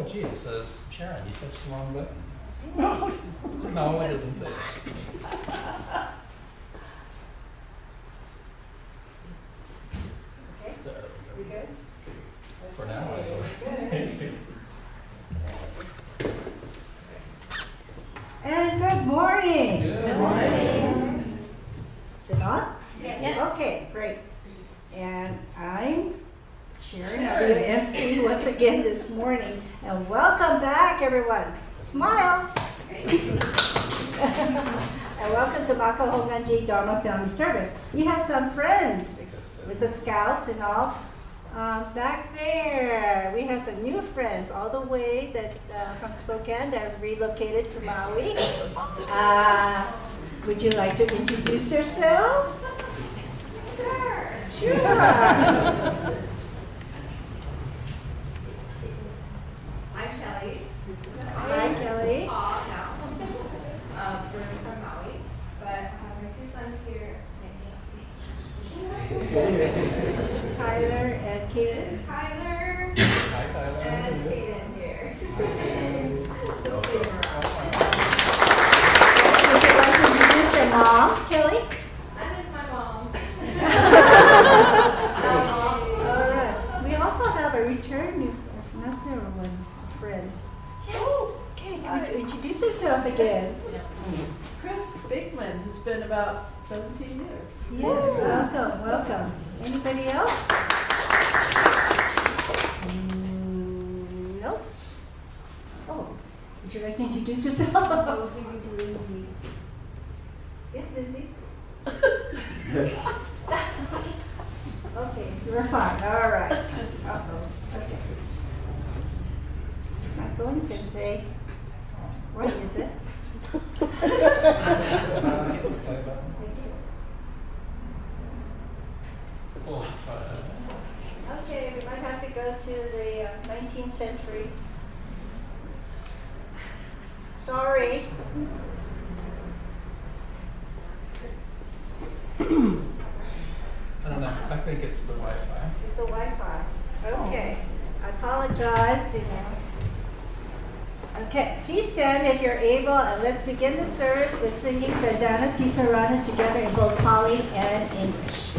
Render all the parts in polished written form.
gee, it says Sharon, you touched the wrong button. No, it doesn't say that. Okay, There we we go. good? For now, Good. And good morning. Good morning. Is it on? Yes. Okay, great. And I'm Sharon, I'll be the MC once again this morning. And welcome back, everyone. Smiles. And welcome to Mako Honganji Dharma Family Service. We have some friends with the scouts and all. Back there, we have some new friends all the way from Spokane that relocated to Maui. Would you like to introduce yourselves? Sure. Sure. I'm Shelly. Hi, Kelly. Aw, now. We're from Maui, but I have my two sons here. Tyler and This Kaden. is Kyler Hi, Tyler. and Kaden here. Would you like to introduce your mom, Kelly? And this is my mom. All right. We also have a return new friend. Yes. Okay, can you introduce yourself again? Chris Bigman. It's been about 17 years. Yes, welcome, welcome. Anybody else? Nope. Oh, would you like to introduce yourself? I was speaking to Lindsay. Yes, Lindsay. Okay, you're fine. All right. Uh-oh. Okay. It's not going, Sensei. What is it? Play button. Oh, Okay, we might have to go to the 19th century. Sorry. I don't know. I think it's the Wi-Fi. It's the Wi-Fi. Okay. I apologize, Okay, please stand if you're able, and let's begin the service with singing Vedana Tisarana together in both Pali and English.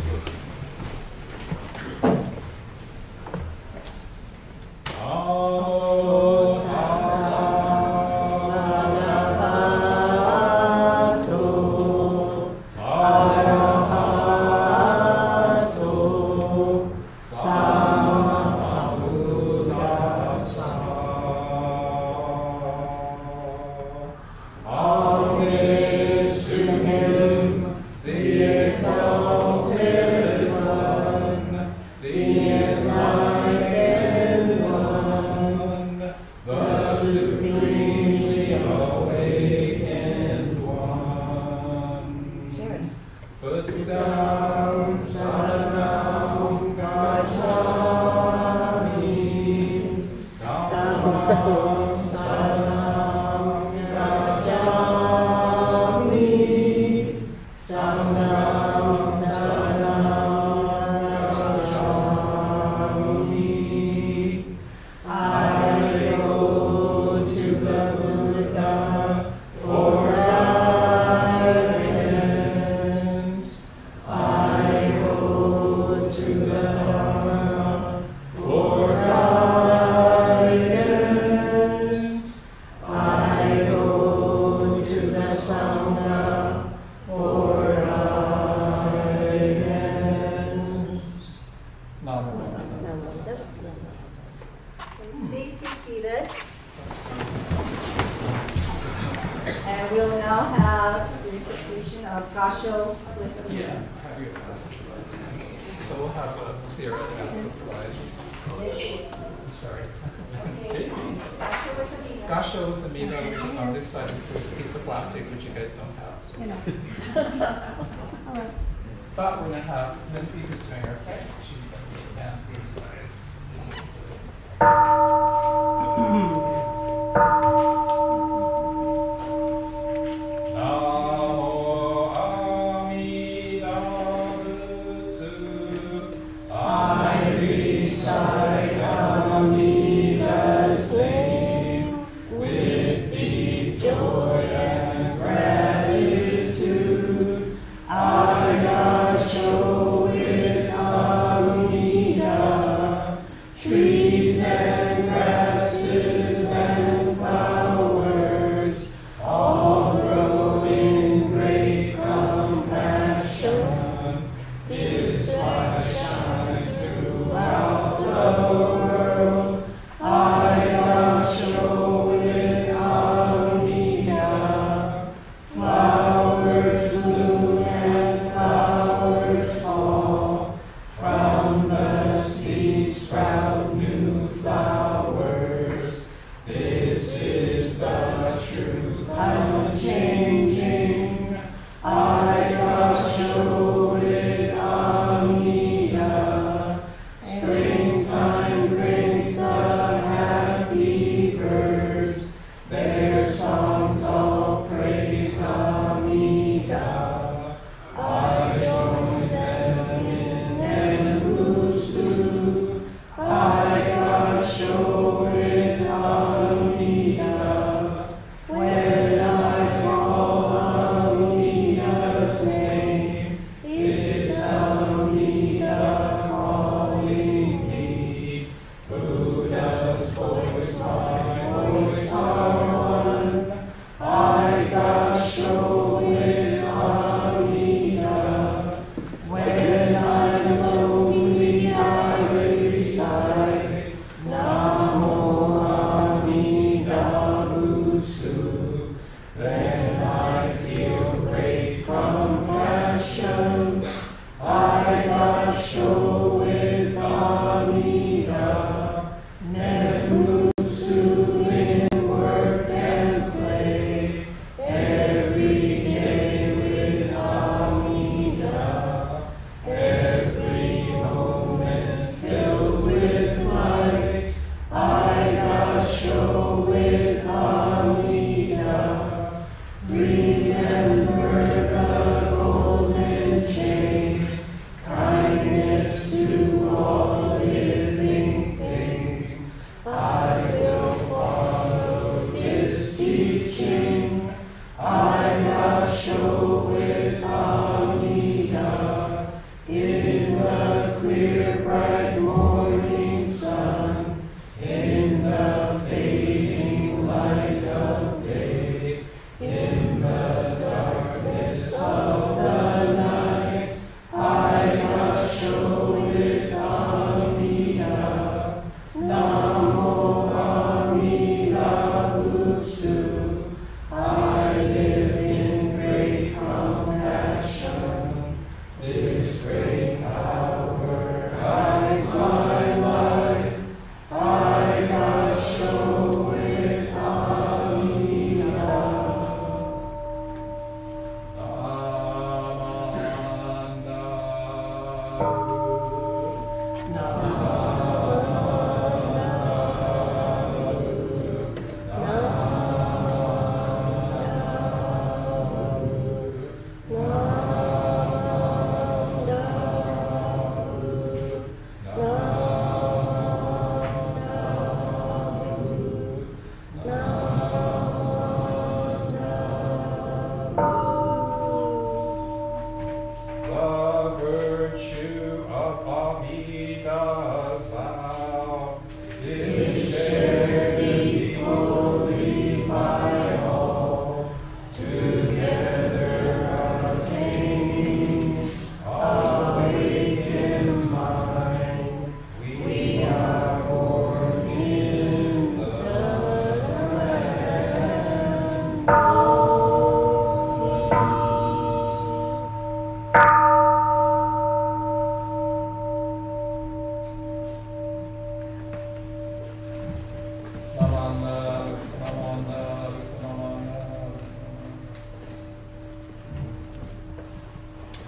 Please be seated. And we'll now have the recitation of Gasho with the Yeah, have you advance the slides? So we'll have Sierra advance the slides. Sorry. Okay. Gasho with the Vina. Gasho with the Mida, which is on this side of this piece of plastic, which you guys don't have. So. All right. But we're going to have Lindsay, who's doing our tech. She's going to advance these slides. I recite Amida's name.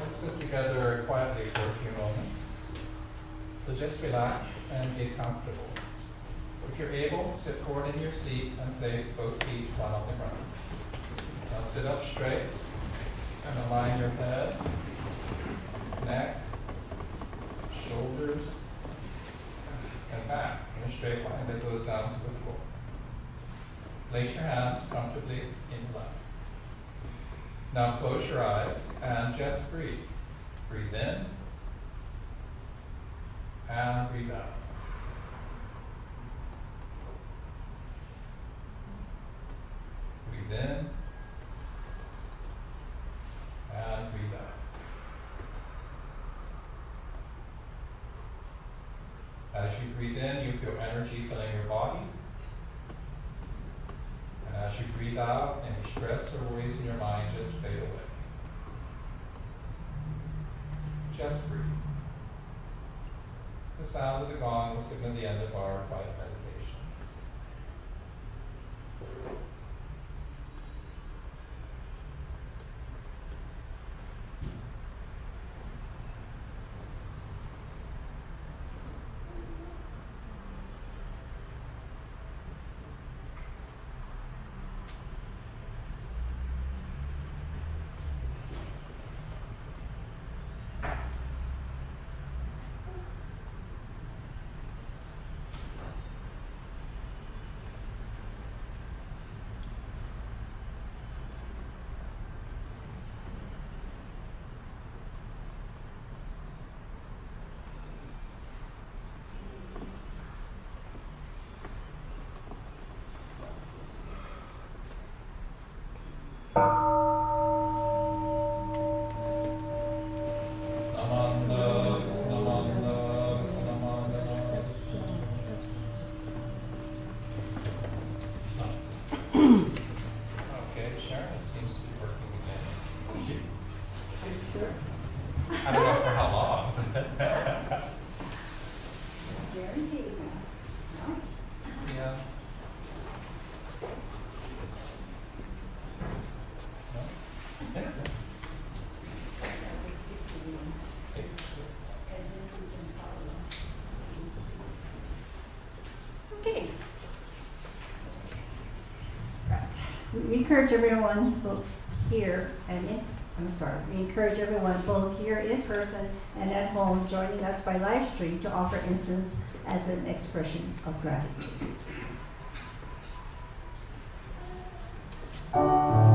Let's sit together quietly for a few moments. So just relax and get comfortable. If you're able, sit forward in your seat and place both feet flat on the ground. Now sit up straight and align your head, neck, shoulders, and back in a straight line that goes down to the floor. Place your hands comfortably in your lap. Now close your eyes and just breathe. Breathe in and breathe out. Breathe in and breathe out. As you breathe in, you feel energy filling your body. And as you breathe out, any stress or worries in your mind just fade away. Just breathe. The sound of the gong will signal the end of our quiet meditation. Okay, Sharon, it seems to be working again. Sure. I don't know for how long. Guaranteed. No? Yeah. No? Yeah. Okay. Right. We encourage everyone both here and we encourage everyone both here in person and at home joining us by live stream to offer incense as an expression of gratitude. Oh,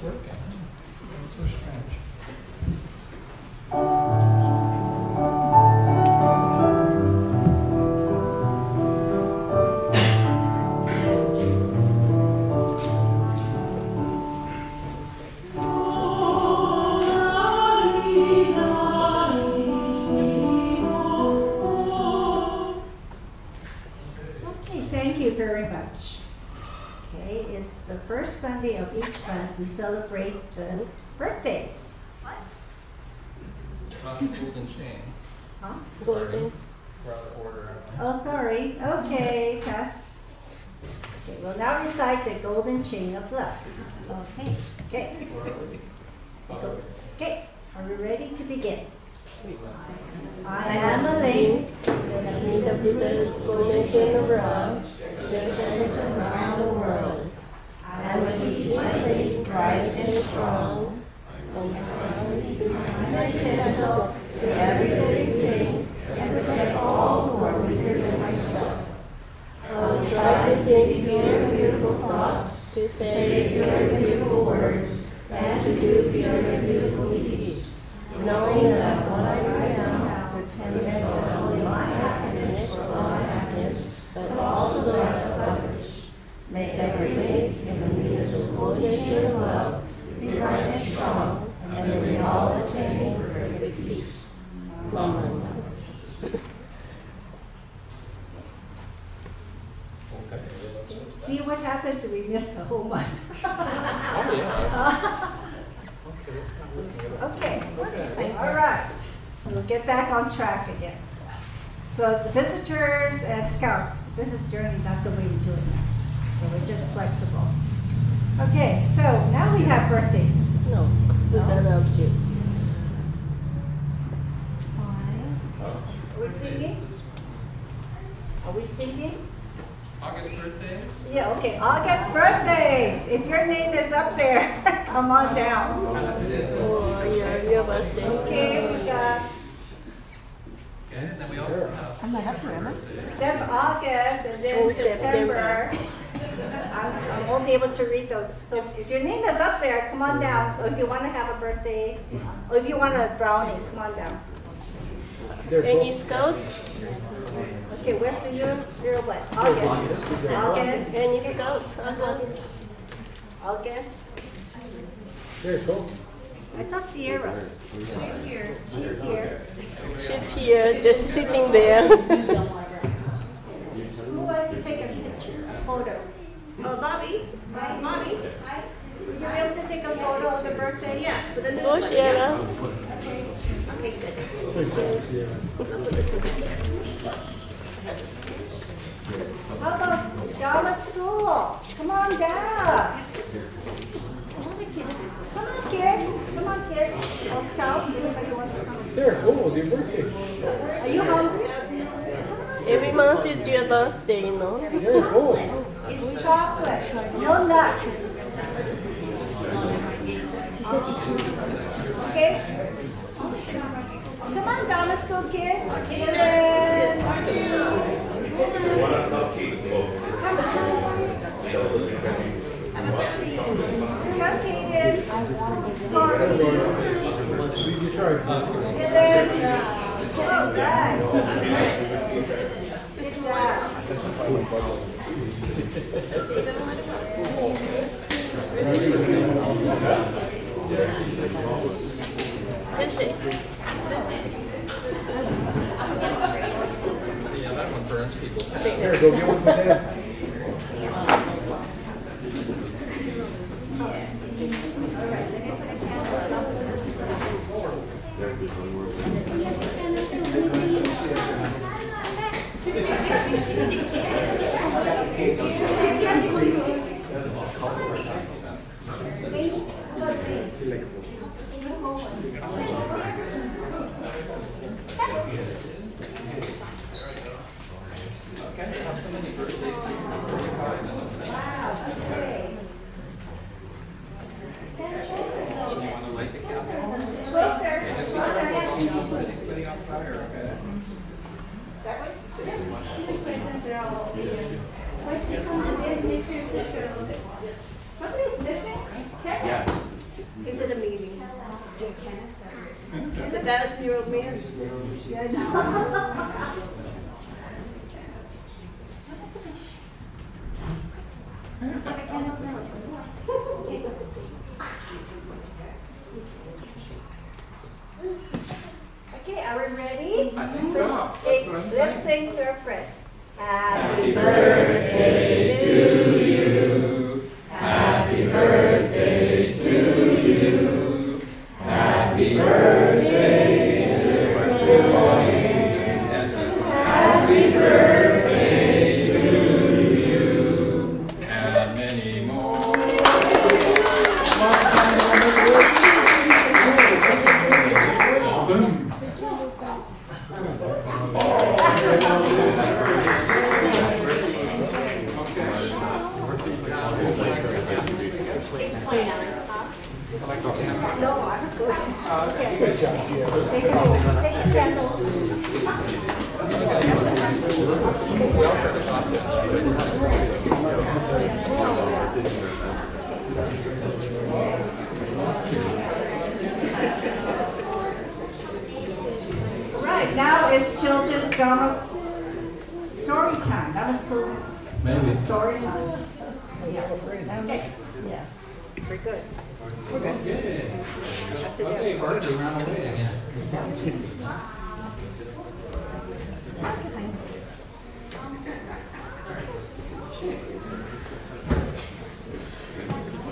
working. It's so strange. Okay, thank you very much. Okay, it's the first Sunday of each month we celebrate the birthdays. Not the golden chain. Huh? Sorry. We're out of order, aren't we? Oh, sorry. Okay, pass. Okay, we'll now recite the golden chain of love. Okay, okay. Where are we? Okay, are we ready to begin? I am a lady. Meet the Buddha's golden chain of love, strengthens around the world. I will keep my faith bright and strong, from crown to my gentle to every living thing, and protect all who are weaker than myself. I will try to think pure and beautiful thoughts, to say pure and beautiful words, and to do pure and beautiful deeds, knowing that what I am depends not only my happiness or my happiness, but also that of others. May every link in the Buddha's golden chain of love be bright and strong, and may we all attain perfect peace. Amen. Okay, what's See what happens if we miss the whole month. Oh, yeah. Okay, it's not working at all. Okay, all right. We'll get back on track again. So the visitors and scouts, this is generally not the way we do it now. So we're just flexible. Okay, so now we have birthdays. No, Buddha loves you. Are we singing? Are we singing? August birthdays? Yeah, okay, August birthdays. If your name is up there, come on down. Oh, yeah, your birthday. Okay, we got, And then we also have. that's August and then Oh, September. I won't be able to read those. So if your name is up there, come on down. Or if you want to have a birthday, or if you want a brownie, come on down. Any scouts? Okay, where's the year? You're what? August. August. Any scouts? August. Very cool. I thought Sierra. She's here. She's here. She's here, just sitting there. Who wants to take a picture, a photo? Oh, Bobby? Bobby? Would you be able to take a photo of the birthday? Yeah. For the Go, Sierra. Okay. Okay, good. Good job, Sierra. How about Java School? Come on down. Come on, kids. Come on, kids. All scouts, anybody wants to come? There, cool. It was your birthday. Are you hungry? Every month it's your birthday, you know. Very cool. It's chocolate, no nuts. Okay? Come on, Donna School kids. Kaden. Come Kaden. Leave your charge. Kaden. Oh, guys. Good job. Yeah, that one burns people's hands. Here, go get one for Dad. Okay, how so many birthdays? 45 minutes. Do you want to light the candle? Closer. Just be careful, don't set anybody on fire, okay? Somebody's missing? Okay. Yeah, I know. I can't open it. Okay, are we ready? I think so. That's Okay, what I'm let's saying. sing to our friends. Happy birthday to you. Happy birthday to you. Happy birthday, dear boys. Happy birthday to you. And many more. No, I'm good. Okay. Good job, yeah. Take the candles. We also have the coffee. Right, now it's children's drama story time. That was cool. Maybe. Story time. Yeah. Okay. Yeah. We're good. Okay, Bart, you ran away again.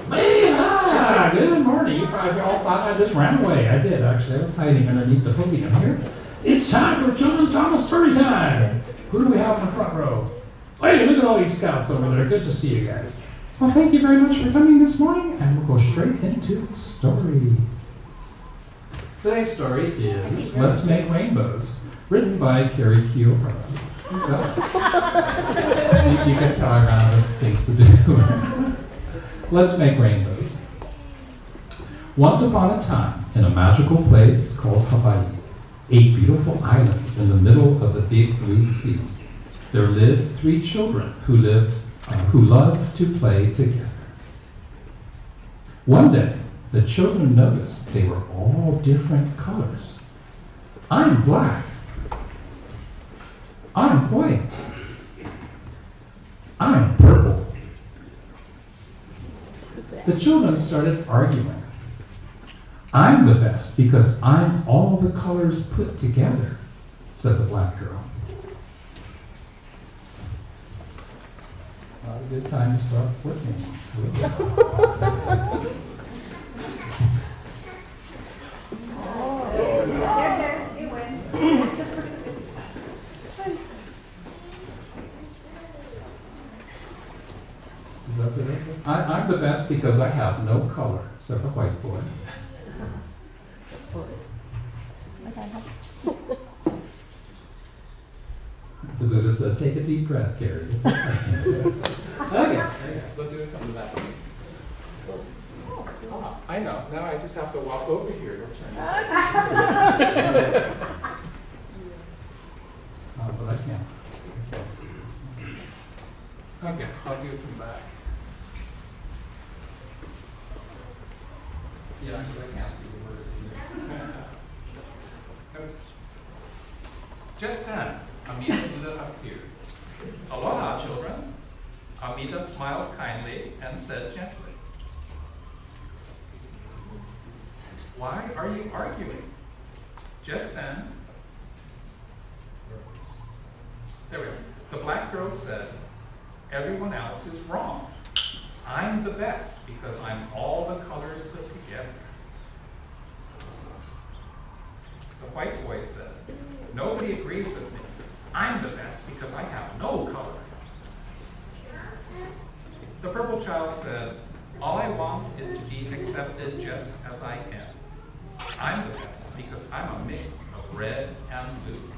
Hey, hi, good morning. You probably all thought I just ran away. I did, actually. I was hiding underneath the podium here. It's time for Children's Drama Story Time. Who do we have in the front row? Hey, look at all these scouts over there. Good to see you guys. Well, thank you very much for coming this morning, and we'll go straight into the story. Today's story is Let's Make Rainbows, written by Carrie Kiofra. Who's that? You can tell I ran out of things to do. Let's Make Rainbows. Once upon a time, in a magical place called Hawaii, 8 beautiful islands in the middle of the big blue sea, there lived 3 children who loved to play together. One day, the children noticed they were all different colors. I'm black. I'm white. I'm purple. The children started arguing. I'm the best because I'm all the colors put together, said the black girl. Not a good time to start working. It went. Is that the I'm the best because I have no color, said the white boy. The Buddha said, take a deep breath, Carrie. It's okay. We'll do it from the back. Oh, I know. Now I just have to walk over here. But I can't see it. Okay, I'll do it from the back. Yeah, because I can't see the words either. Just then, Amita Buddha appeared. Aloha, children. Amita smiled kindly and said gently, why are you arguing? Just then, there we go. The black girl said, everyone else is wrong. I'm the best because I'm all the colors put together. The white boy said, nobody agrees with me. I'm the best because I have no color. The purple child said, all I want is to be accepted just as I am. I'm the best because I'm a mix of red and blue.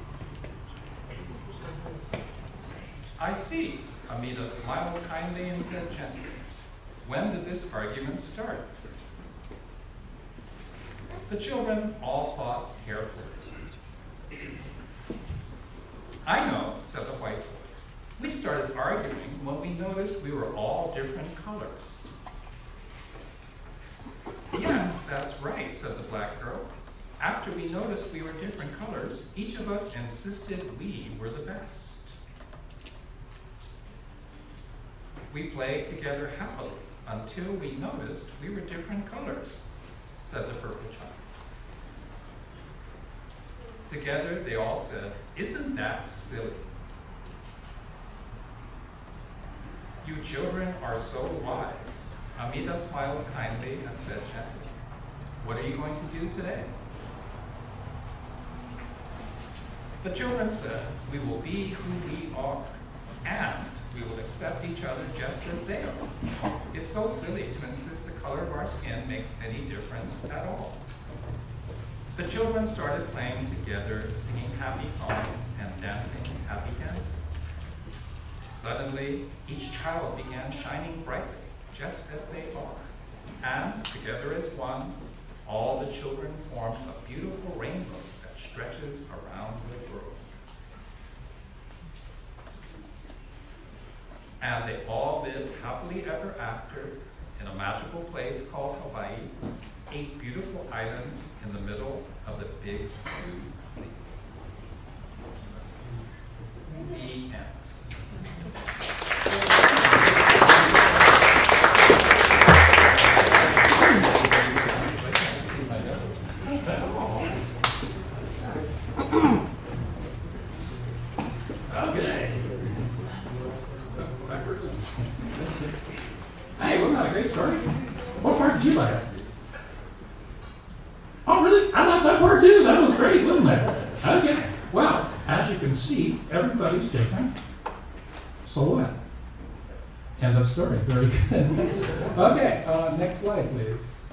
I see. Amita smiled kindly and said gently, when did this argument start? The children all thought carefully. I know, said the white boy. We started arguing when we noticed we were all different colors. Yes, that's right, said the black girl. After we noticed we were different colors, each of us insisted we were the best. We played together happily until we noticed we were different colors, said the purple child. Together they all said, "Isn't that silly?" "You children are so wise." Amida smiled kindly and said gently, "What are you going to do today?" The children said, "We will be who we are, and we will accept each other just as they are. It's so silly to insist the color of our skin makes any difference at all." The children started playing together, singing happy songs and dancing happy dances. Suddenly, each child began shining brightly, just as they are. And together as one, all the children formed a beautiful rainbow that stretches around the world. And they all lived happily ever after in a magical place called Hawaii, 8 beautiful islands in the middle of the big blue sea. The end. Okay. Backwards. Hey, wasn't that a great story? What part did you like? Oh, really? I like that part too. That was great, wasn't it? Okay. Well, as you can see, everybody's different. So what? End of story. Very good. Okay, next slide, please.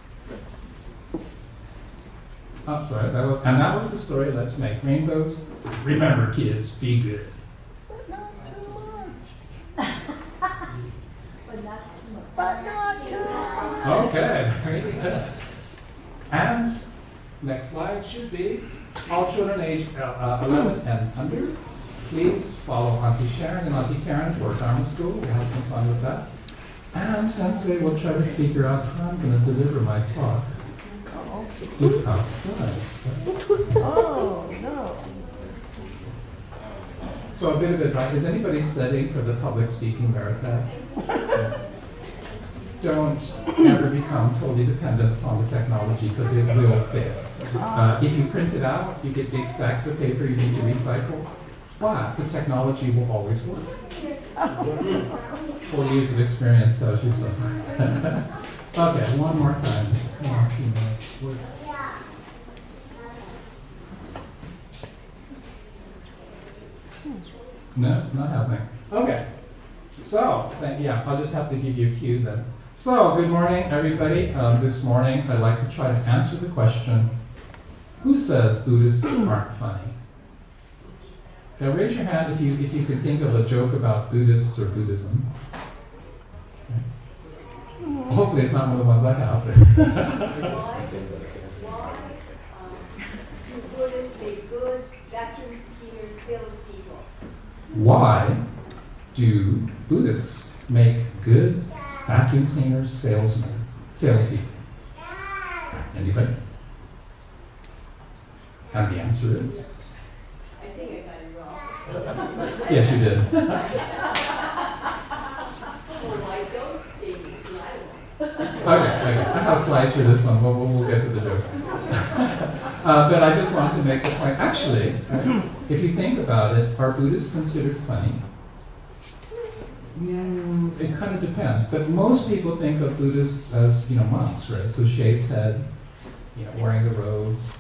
Oh, sorry. That was the story. Let's make rainbows. Remember, kids, be good. But not too much. But not too much. Okay. Very good. And next slide should be all children age 11 and under. Please follow Auntie Sharon and Auntie Karen for Dharma School. We'll have some fun with that. And Sensei will try to figure out how I'm going to deliver my talk without slides. Oh, no. So a bit of advice. Is anybody studying for the public speaking merit? Don't ever become totally dependent upon the technology because it will fail. If you print it out, you get big stacks of paper you need to recycle, but the technology will always work. 40 years of experience tells you so. Okay, one more time. No, not happening. Okay. So, yeah, I'll just have to give you a cue then. So, good morning, everybody. This morning, I'd like to try to answer the question, who says Buddhists aren't funny? Now, raise your hand if you could think of a joke about Buddhists or Buddhism. Okay. Hopefully, it's not one of the ones I have. Why do Buddhists make good vacuum cleaner salespeople? Why do Buddhists make good vacuum cleaner salespeople? Anybody? And the answer is? I think I got it wrong. Yes, you did. Well, why don't they lie? Okay. I have slides for this one. We'll get to the joke. But I just wanted to make the point. Actually, if you think about it, are Buddhists considered funny? It kind of depends. But most people think of Buddhists as, monks, right? So shaved head, wearing the robes,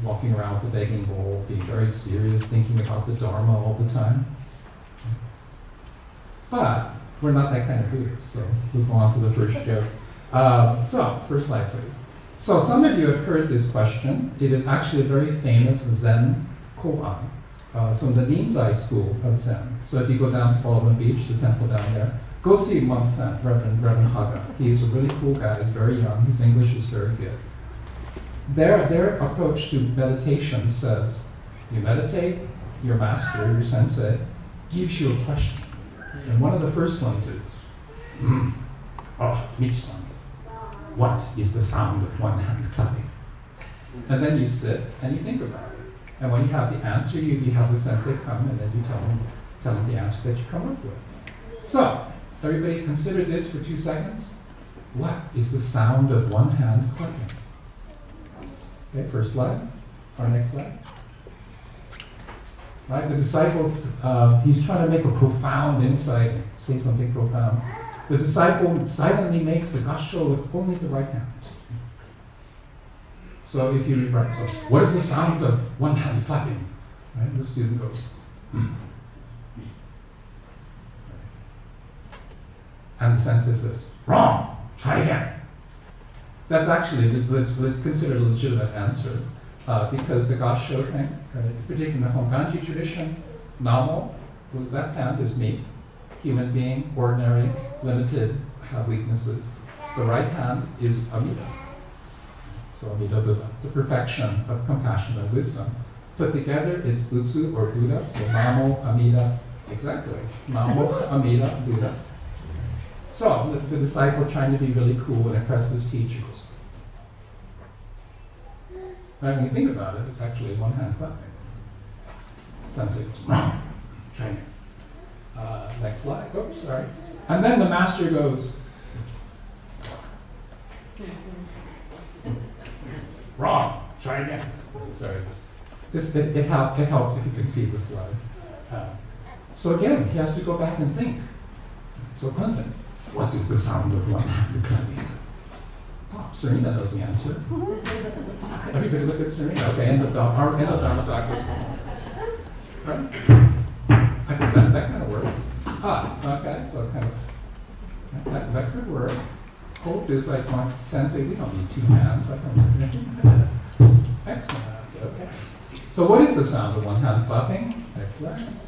walking around with a begging bowl, being very serious, thinking about the Dharma all the time. But we're not that kind of Buddhists, so we'll go on to the first joke. So, first slide, please. So, some of you have heard this question. It is actually a very famous Zen koan. From the Ninzai school of Zen. So if you go down to Baldwin Beach, the temple down there, go see Monk Zen, Reverend Haga. He's a really cool guy. He's very young. His English is very good. Their approach to meditation says, you meditate, your master, your sensei, gives you a question. And one of the first ones is, oh, Michi-san, what is the sound of one hand clapping? And then you sit and you think about it. And when you have the answer, you have the sensei come and then you tell them the answer that you come up with. So, everybody consider this for 2 seconds. What is the sound of one hand clapping? Okay, first slide, or next slide. Right, the disciples, he's trying to make a profound insight, say something profound. The disciple silently makes the gassho with only the right hand. So if you rewrite, so what is the sound of one hand clapping? Right, the student goes, and the sensei says, wrong, try again. That's actually considered a legitimate answer because the gassho thing, particularly in the Honganji tradition, namo, with the left hand is me, human being, ordinary, limited, have weaknesses. The right hand is Amida. So Amida Buddha. It's a perfection of compassion and wisdom. Put together, it's Butsu or Buddha. So Namo, Amida, exactly. Namo, Amida, Buddha. So the disciple trying to be really cool and impress his teachers. Right, when you think about it, it's actually one hand clapping. Sensei goes, wrong, try again. Next slide, oops, sorry. And then the master goes, wrong, try again. Sorry. It helps if you can see the slides. So again, he has to go back and think. So Clinton, what is the sound of one hand clapping? Oh, Serena knows the answer. Everybody look at Serena. Okay, end of Dharma talk. Right? I think that kind of works. Okay, so kind of, that could work. Hope is like my sensei, we don't need 2 hands. Excellent, okay. So what is the sound of one hand clapping? Excellent.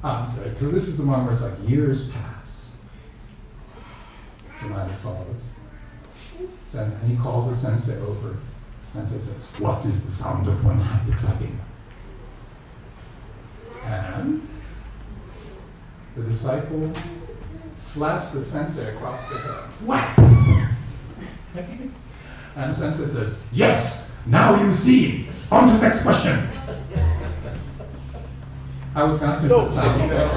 I'm sorry, so this is the one where it's like years pass. Dramatic pause. And he calls the sensei over. Sensei says, what is the sound of one hand clapping? And the disciple slaps the sensei across the head. Whack! And the sensei says, yes, now you see. On to the next question. I was not going to sound. Okay.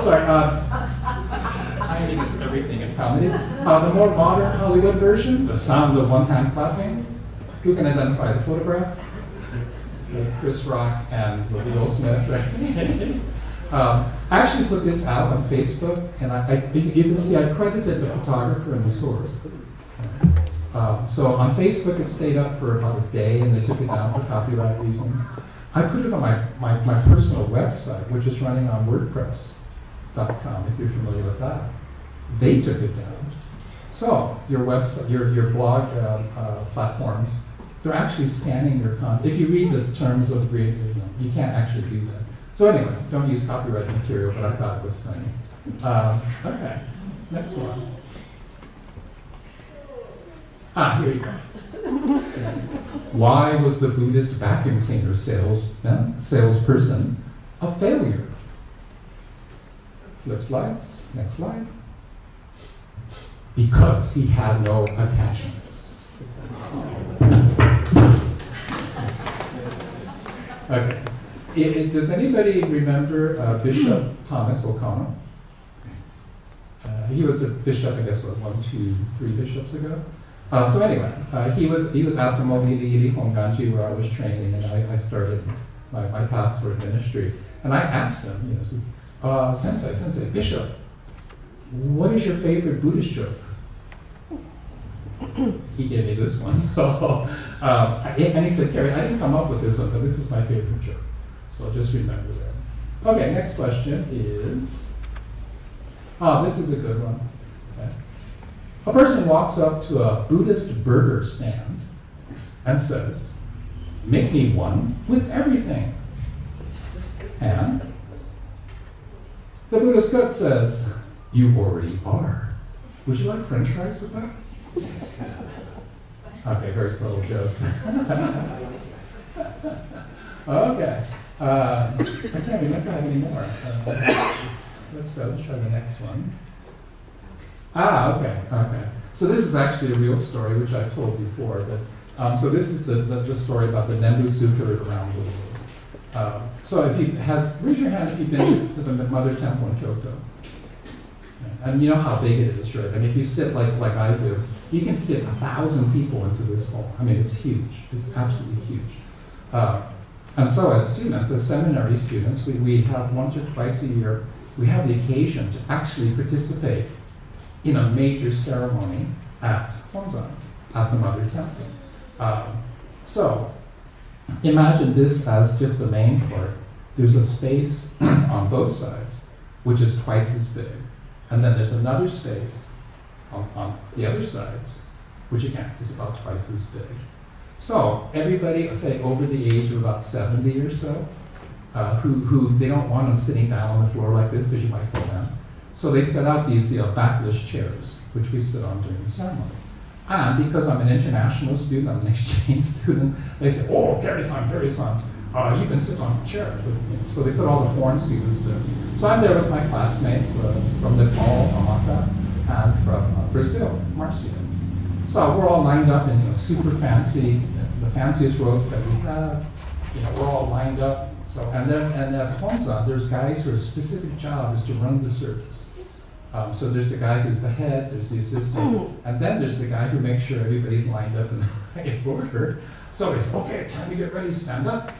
Sorry, timing is everything in comedy. The more modern Hollywood version, the sound of one hand clapping. Who can identify the photograph? Chris Rock and Will Smith, right? I actually put this out on Facebook, and you can see I credited the photographer and the source. So on Facebook, it stayed up for about a day, and they took it down for copyright reasons. I put it on my personal website, which is running on WordPress.com, if you're familiar with that. They took it down. So your website, your blog platforms, they're actually scanning your content. If you read the terms of agreement, you can't actually do that. So anyway, don't use copyrighted material, but I thought it was funny. Okay, next one. Here you go. Why was the Buddhist vacuum cleaner salesperson a failure? Flip slides, next slide. Because he had no attachments. Okay. Does anybody remember Bishop Thomas O'Connell? He was a bishop, I guess, 1, 2, 3 bishops ago. So anyway, he was at the Momili Honganji where I was training, and I started my path toward ministry. And I asked him, Sensei, Bishop, what is your favorite Buddhist joke? He gave me this one. So, and he said, Kerry, I didn't come up with this one, but this is my favorite joke. So just remember that. Okay, next question is, this is a good one. Okay. A person walks up to a Buddhist burger stand and says, make me one with everything. And the Buddhist cook says, you already are. Would you like French fries with that? Okay, very subtle joke. Okay. I can't remember how many more. Let's try the next one. Ah, okay, okay. So this is actually a real story, which I've told before. But so this is the story about the Nembutsu around the world. So if raise your hand if you've been to the Mother Temple in Kyoto. And you know how big it is, right? I mean, if you sit like I do, you can fit 1,000 people into this hall. I mean, it's huge. It's absolutely huge. And so as students, as seminary students, we have once or twice a year, we have the occasion to actually participate in a major ceremony at Honzan, at the Mother Temple. So imagine this as just the main court. There's a space on both sides, which is twice as big. And then there's another space on the other sides, which again is about twice as big. So everybody, say over the age of about 70 or so, who they don't want them sitting down on the floor like this because you might fall down. So they set out these backless chairs, which we sit on during the ceremony. And because I'm an international student, I'm an exchange student, they say, oh, Carrie-san, you can sit on chairs with me. So they put all the foreign students there. So I'm there with my classmates from Nepal, Amata, and from Brazil, Marcia. So we're all lined up in super fancy, the fanciest robes that we have. We're all lined up. So and at Honzan, there's guys whose specific job is to run the service. So there's the guy who's the head, there's the assistant, and then there's the guy who makes sure everybody's lined up in the right order. So he says, okay, time to get ready, stand up.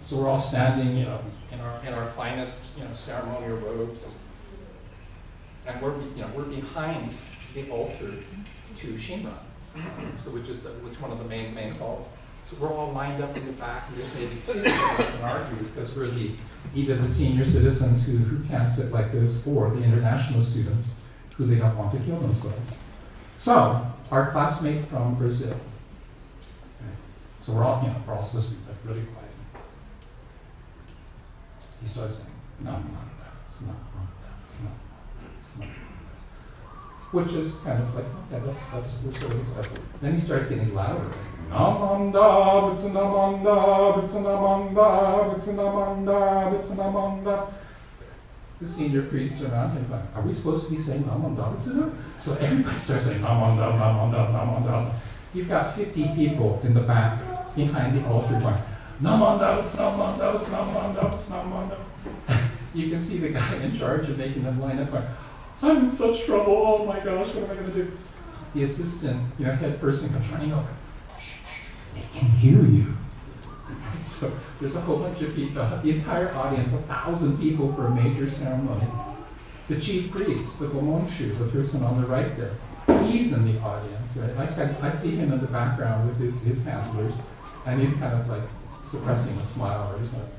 So we're all standing, in our finest, ceremonial robes, and we're behind the altar to Shinran, so which one of the main halls. So we're all lined up in the back, and there's maybe 50 of us in our group because we're either the senior citizens who can't sit like this, or the international students who they don't want to kill themselves. So our classmate from Brazil. Okay. So we're all supposed to be really quiet. He starts saying, no, it's not. Which is kind of like, okay, that's we're sort of expected. Then he started getting louder. Namanda, it's a namanda, it's a namanda, it's a namanda, it's a namanda. The senior priests are around him like, are we supposed to be saying namanda, it's a? So everybody starts saying namanda, namanda, namanda. You've got 50 people in the back behind the altar going, namanda, it's namanda, it's namanda, it's namanda. You can see the guy in charge of making them line up going, I'm in such trouble, oh my gosh, what am I going to do? The assistant, head person comes running over. They can hear you. So there's a whole bunch of people, the entire audience, 1,000 people for a major ceremony. The chief priest, the Gomonshu, the person on the right there, he's in the audience, right? I see him in the background with his handlers, and he's kind of like suppressing a smile, or he's like,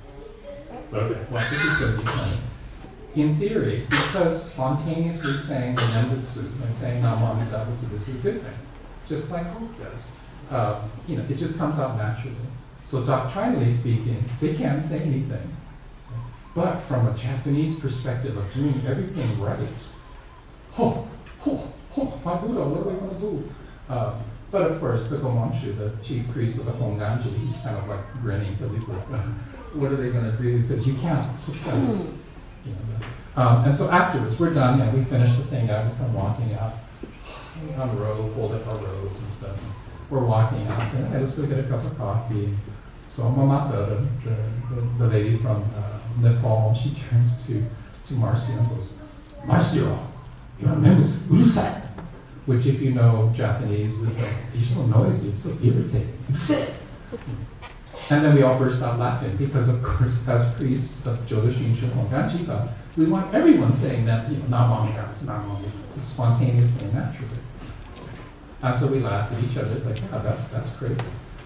okay, well, this is going to be funny. In theory, because spontaneously saying the Nembutsu and saying Namami Dabutsu, this is a good thing, just like Hope does. It just comes out naturally. So doctrinally speaking, they can't say anything. But from a Japanese perspective of doing everything right, my Buddha, what are we going to do? But of course, the Gomonshu, the chief priest of the Honganji, he's kind of like grinning because he's like, what are they going to do? Because you can't suppress. And so afterwards, we're done, we finished the thing out, we're kind of walking out on the road, fold up our robes and stuff. And we're walking out, saying, hey, let's go get a cup of coffee. So Mamata, the lady from Nepal, she turns to Marcia and goes, Marcia, your name is Urusai. Which, if you know Japanese, is like, you're so noisy, it's so irritating. Sit! And then we all burst out laughing because, of course, as priests of Jodo Shinshu Honganjiba, we want everyone saying that, Namami, it's spontaneously and naturally. And so we laugh at each other. It's like, that's great.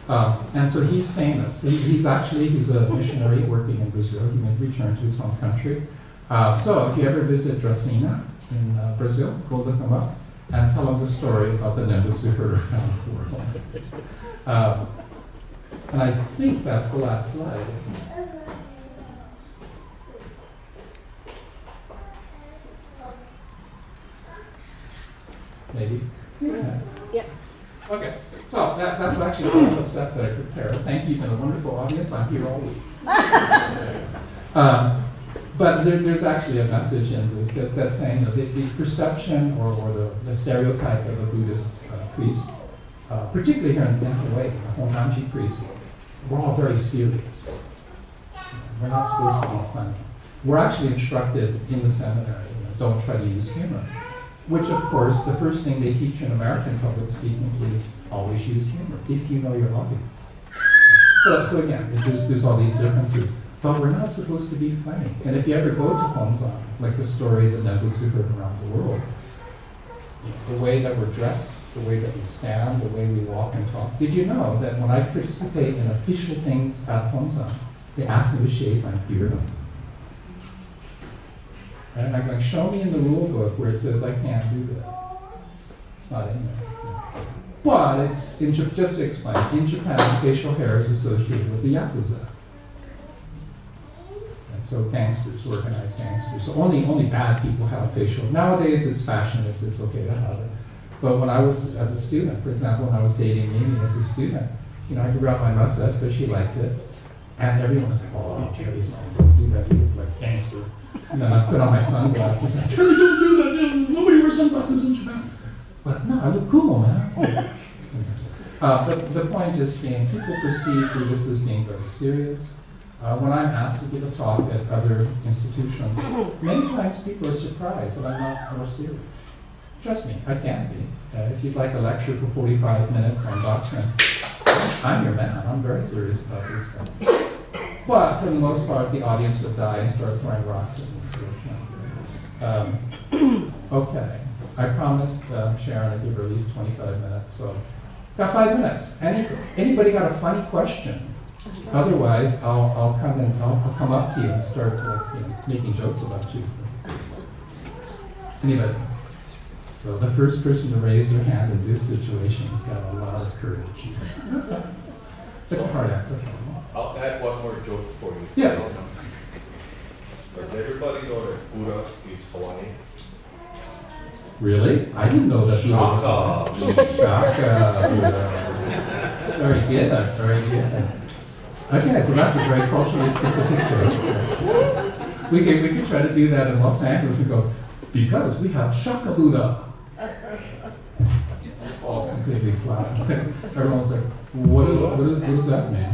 And so he's famous. He's a missionary working in Brazil. He may return to his home country. So if you ever visit Dracena in Brazil, go look him up and tell him the story about the Nembutsu heard around the world. And I think that's the last slide. Maybe? Yeah. Yep. Okay, so that's actually all the stuff that I prepared. Thank you, you've been a wonderful audience. I'm here all week. But there's actually a message in this that's saying that the perception or the stereotype of a Buddhist priest, particularly here in Hawaii, the Honanji priest, we're all very serious. We're not supposed to be funny. We're actually instructed in the seminary, don't try to use humor. Which, of course, the first thing they teach in American public speaking is always use humor, if you know your audience. So again, there's all these differences. But we're not supposed to be funny. And if you ever go to Honzan, like the story that Nembutsu heard around the world, the way that we're dressed, the way that we stand, the way we walk and talk. Did you know that when I participate in official things at Honzan, they ask me to shave my beard? And I'm like, show me in the rule book where it says I can't do that. It's not in there. But it's, just to explain, in Japan, facial hair is associated with the Yakuza. And so gangsters, organized gangsters. So only bad people have facial. Nowadays it's fashion, it's okay to have it. But when I was, as a student, for example, when I was dating Mimi as a student, I grew out my mustache because she liked it. And everyone was like, oh, Kerry, don't do that, you look like a gangster. And then I put on my sunglasses and Kerry, don't do that, nobody wears sunglasses in Japan. But no, I look cool, man. But the point is being, people perceive Buddhists as being very serious. When I'm asked to give a talk at other institutions, many times people are surprised that I'm not more serious. Trust me, I can be. If you'd like a lecture for 45 minutes on doctrine, I'm your man. I'm very serious about this stuff. But for the most part, the audience would die and start throwing rocks at me, so it's not good. Okay, I promised Sharon I'd give her at least 25 minutes, so got 5 minutes. Anybody got a funny question? Otherwise, I'll come up to you and start making jokes about you. Anybody? So the first person to raise their hand in this situation has got a lot of courage. It's a hard act to follow. I'll add one more joke for you. Yes. Does everybody know that Buddha is Hawaii? Really? I didn't know that. Shaka. Very good. Very good. Okay, so that's a very culturally specific joke. We could try to do that in Los Angeles and go, because we have Shaka Buddha. It falls completely flat. Everyone's like, what does that mean?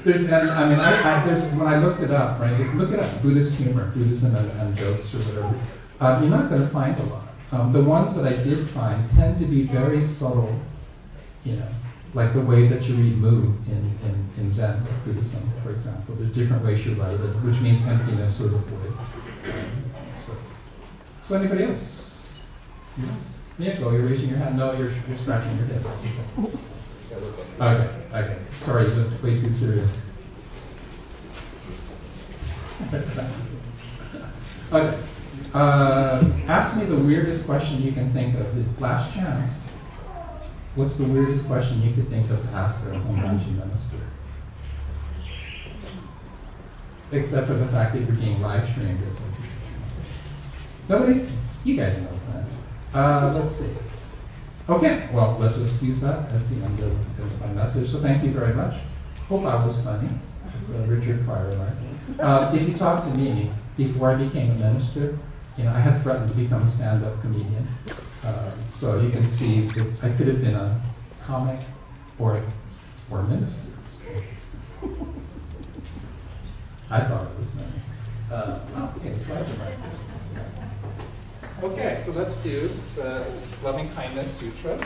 There's, when I looked it up, right? Look it up, Buddhist humor, Buddhism and jokes or whatever. You're not going to find a lot. The ones that I did find tend to be very subtle, like the way that you read mu in Zen Buddhism, for example. There's different ways you write it, which means emptiness or the void. So anybody else? Yes? Miyako, you're raising your hand. No, you're scratching your head. Okay. Sorry, you looked way too serious. Okay. Ask me the weirdest question you can think of. Last chance. What's the weirdest question you could think of to ask a Honganji minister? Except for the fact that you're being live streamed. Nobody? You guys know that. Let's see. Okay, well, let's just use that as the end of my message. So thank you very much. Hope I was funny. It's a Richard Pryor line. If you talk to me before I became a minister, I had threatened to become a stand-up comedian. So you can see that I could have been a comic or a minister. I thought it was funny. Okay, slides are right there. Okay, so let's do the Loving Kindness Sutra.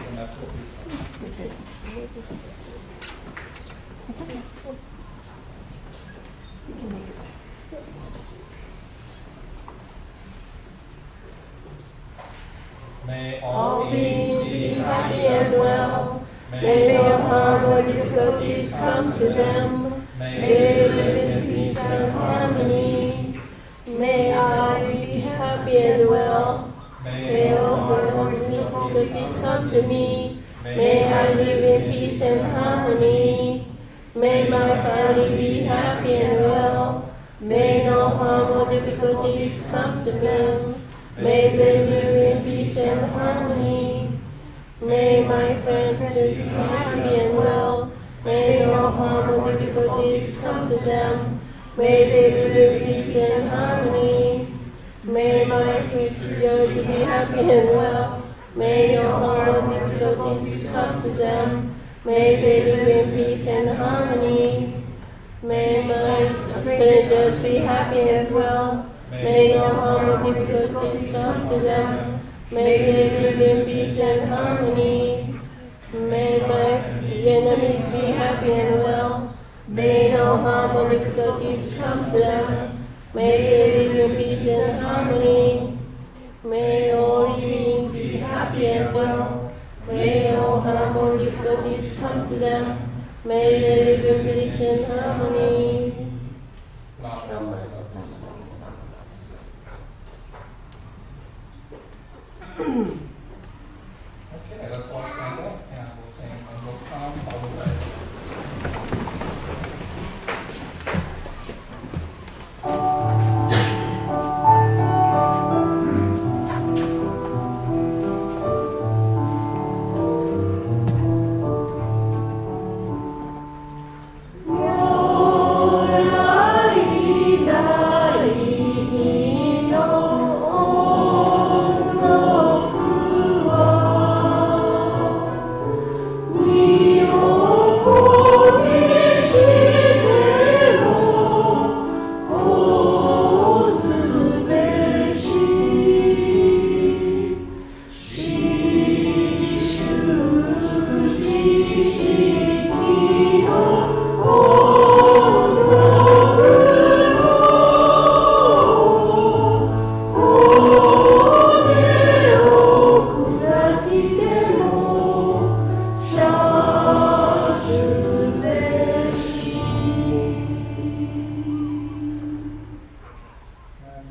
May all beings be happy and well. May no harm or difficulties come to them. May they live in peace and harmony. May I be happy and well. May no harm or difficulties come to me. May I live in peace and harmony. May my family be happy and well. May no harm or difficulties come to them. May they live in peace and harmony. May my friends be happy and well. May no harm or difficulties come to them. May they live in peace and harmony. May my children be happy and well. May no harm or difficulties come to them. May they live in peace and harmony. May my strangers be happy and well. May no harm or difficulties come to them. May they live in peace and harmony. May my enemies be happy and well. May no harm or difficulties come to them. May they live in peace and harmony. May all beings be happy and well. May no harm or difficulties come to them. May they live in peace and harmony. Okay, let's all stand up and we'll sing one more song followed by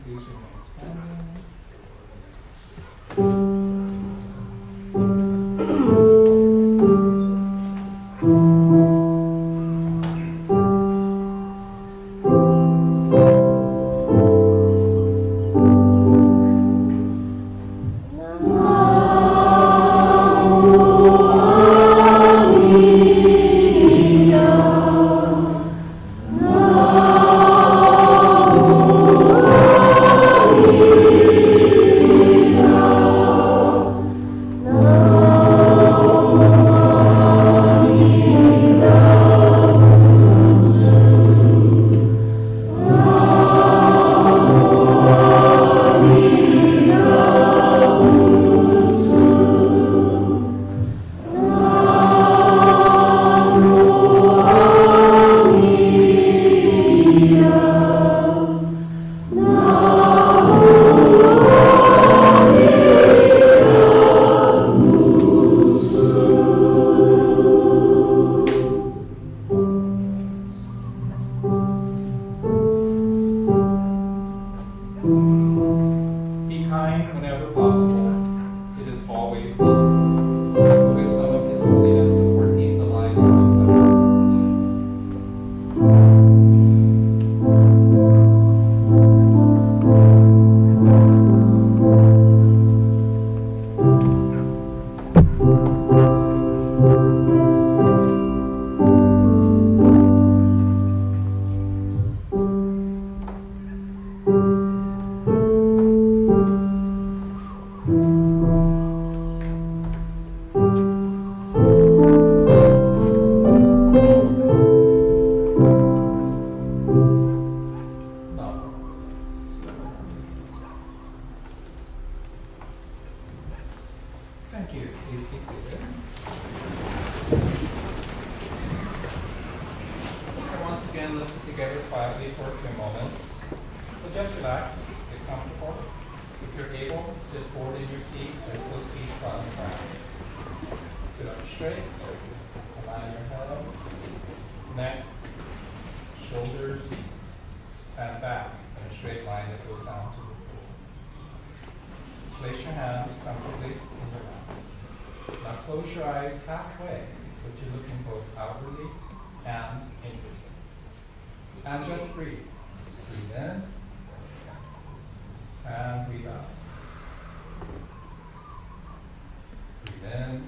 please remain standing. Be kind whenever possible. It is always peaceful. The wisdom of His Holiness the 14th Dalai Lama. Thank you. Please be seated. So once again, let's sit together quietly for a few moments. So just relax, get comfortable. If you're able, sit forward in your seat, place both feet flat on the ground. Sit up straight, align your head, neck, shoulders, and back in a straight line that goes down to the floor. Place your hands comfortably in your lap. Now close your eyes halfway so that you're looking both outwardly and inwardly. And just breathe. Breathe in and breathe out. Breathe in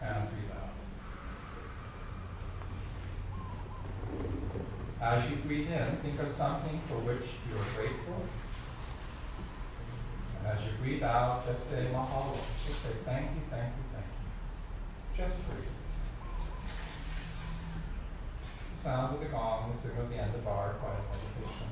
and breathe out. As you breathe in, think of something for which you are grateful. And as you breathe out, just say mahalo. Just say thank you, thank you, thank you. Just breathe. The sounds of the gong will signal the end of our quiet meditation.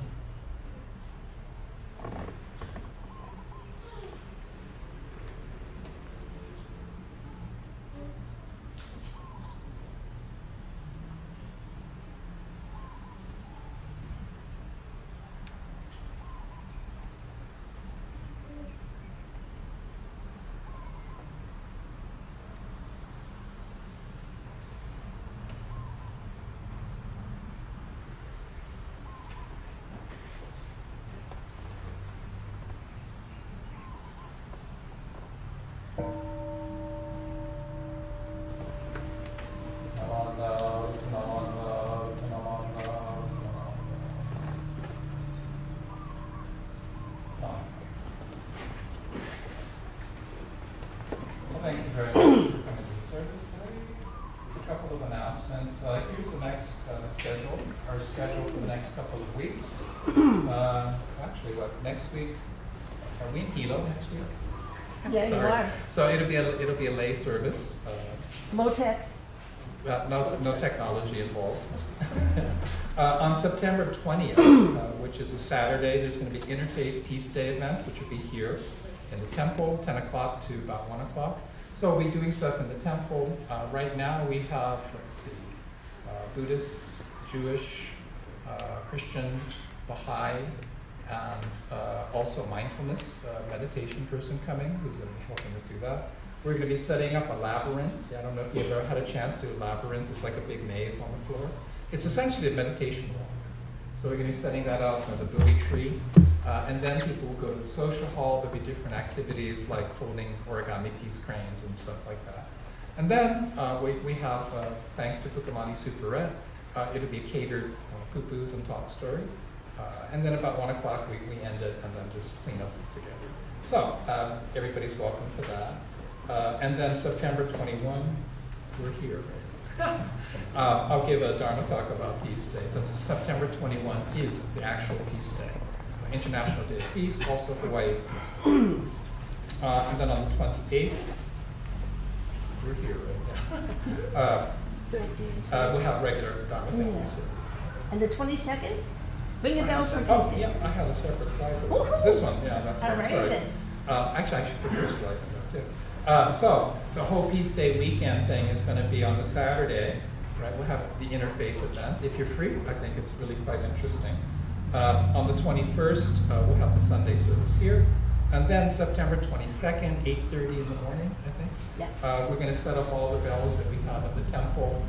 Thank you very much for coming to the service today. A couple of announcements. Here's the next schedule, our schedule for the next couple of weeks. Actually, next week? Are we in Hilo next week? Yeah, you are. So it'll be a lay service. Low tech. No technology involved. On September 20th, which is a Saturday, there's going to be Interfaith Peace Day event, which will be here in the temple, 10 o'clock to about 1 o'clock. So we'll be doing stuff in the temple. Right now we have, let's see, Buddhist, Jewish, Christian, Baha'i, and also mindfulness meditation person coming who's going to be helping us do that. We're going to be setting up a labyrinth. I don't know if you've ever had a chance to do a labyrinth. It's like a big maze on the floor. It's essentially a meditation wall. So we're going to be setting that up with a Bodhi tree. And then people will go to the social hall. There'll be different activities like folding origami peace cranes and stuff like that. And then we have, thanks to Kukamani Superet, it'll be a catered poo-poos and talk story. And then about 1 o'clock we end it and then just clean up together. So everybody's welcome to that. And then September 21, we're here. I'll give a Dharma talk about Peace Day. So September 21 is the actual Peace Day. International Day of Peace, also Hawaii Peace Day. And then on the 28th, we're here right now. We'll have regular Dharma family service. And the 22nd? Ring a bell for Peace Oh, Day. yeah, I have a separate slide for that. This one, yeah, that's All right, sorry. then. Actually, I should put your slide in there too. So the whole Peace Day weekend thing is going to be on the Saturday, right? We'll have the interfaith event. If you're free, I think it's really quite interesting. On the 21st, we'll have the Sunday service here. And then September 22nd, 8:30 in the morning, I think. Yes. We're going to set up all the bells that we have at the temple.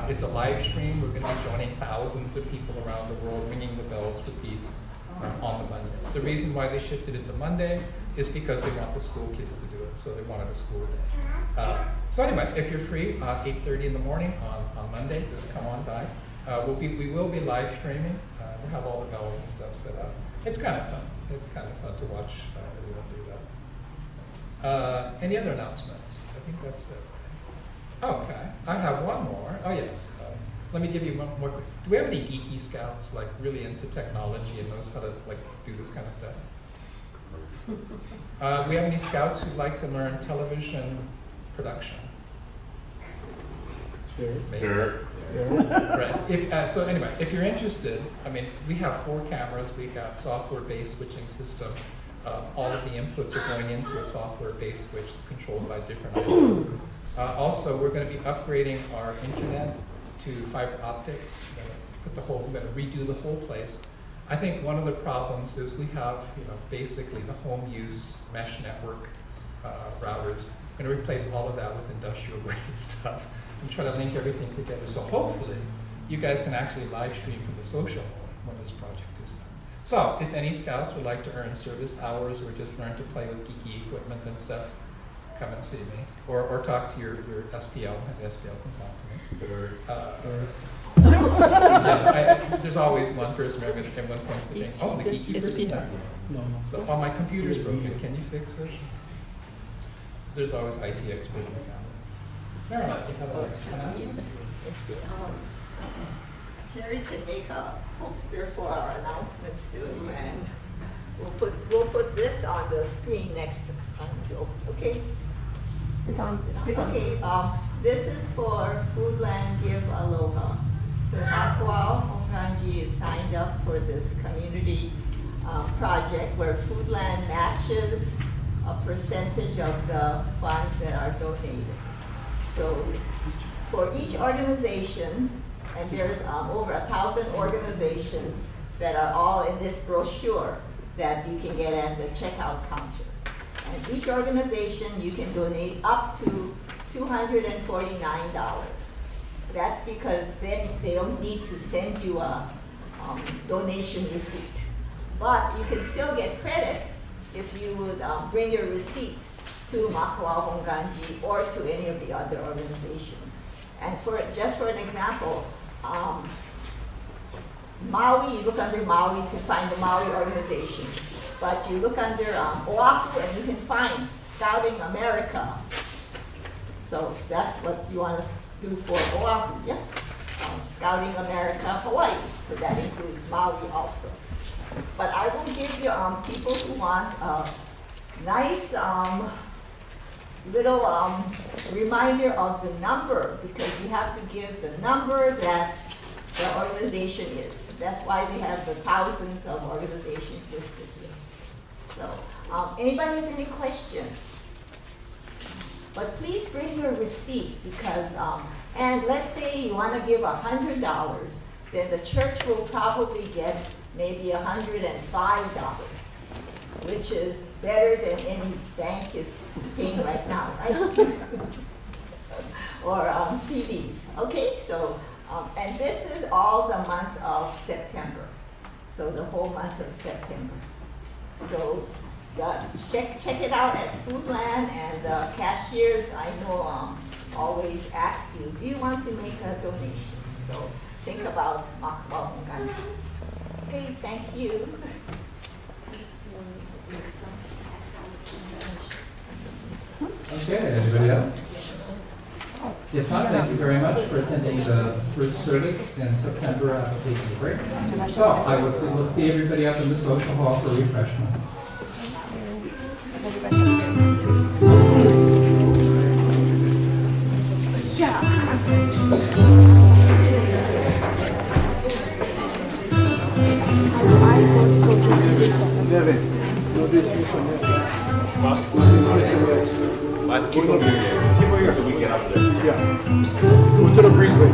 It's a live stream. We're going to be joining thousands of people around the world ringing the bells for peace on the Monday. The reason why they shifted it to Monday is because they want the school kids to do it, so they wanted a school day. So anyway, if you're free, 8:30 in the morning on Monday, just come on by. We will be live streaming. We'll have all the bells and stuff set up. It's kind of fun. It's kind of fun to watch everyone do that. Any other announcements? I think that's it. Okay, I have one more. Oh yes, let me give you one more. Do we have any geeky scouts, like really into technology and knows how to like do this kind of stuff? We have any scouts who'd like to learn television production? Sure. Maybe. Sure. Right. So anyway, if you're interested, I mean, we have 4 cameras. We've got software-based switching system. All of the inputs are going into a software-based switch controlled by different items. Also, we're going to be upgrading our internet to fiber optics. We're going to redo the whole place. I think one of the problems is we have, basically the home use mesh network routers. We're going to replace all of that with industrial grade stuff and try to link everything together. So hopefully, you guys can actually live stream from the social hall when this project is done. So if any scouts would like to earn service hours or just learn to play with geeky equipment and stuff, come and see me, or talk to your SPL, and the SPL can talk to me. There's always one person where everyone points the thing. Oh, the geeky person. No. So, oh, my computer's broken. Can you fix it? There's always IT expert in the family. Marilyn, you have an announcement? Carrie can make a poster for our announcements too, and we'll put this on the screen next time too. Okay. It's on. Okay. This is for Foodland Give Aloha. So Makawao Honganji is signed up for this community project where Foodland matches a percentage of the funds that are donated. So for each organization, and there's over 1,000 organizations that are all in this brochure that you can get at the checkout counter. And each organization you can donate up to $249. That's because then they don't need to send you a donation receipt. But you can still get credit if you would bring your receipt to Makawao Honganji or to any of the other organizations. And just for an example, Maui, you look under Maui, you can find the Maui organizations. But you look under Oahu and you can find Scouting America. So that's what you want to do for Oahu, yeah? Scouting America, Hawaii. So that includes Maui also. But I will give you people who want a nice little reminder of the number, because you have to give the number that the organization is. That's why we have the thousands of organizations listed here. So, anybody has any questions? But please bring your receipt because, and let's say you want to give $100, then the church will probably get maybe $105, which is better than any bank is paying right now, right? Or CDs. Okay, so, and this is all the month of September. So the whole month of September. So check it out at Foodland, and the cashiers I know always ask you, do you want to make a donation? So think about Makawao Honganji. Okay, thank you. Okay, anybody else? If not, thank you very much for attending the first service in September after taking a break. So we'll see everybody up in the social hall for refreshments. Keep moving. So we get up there. Yeah. Go to the breezeway.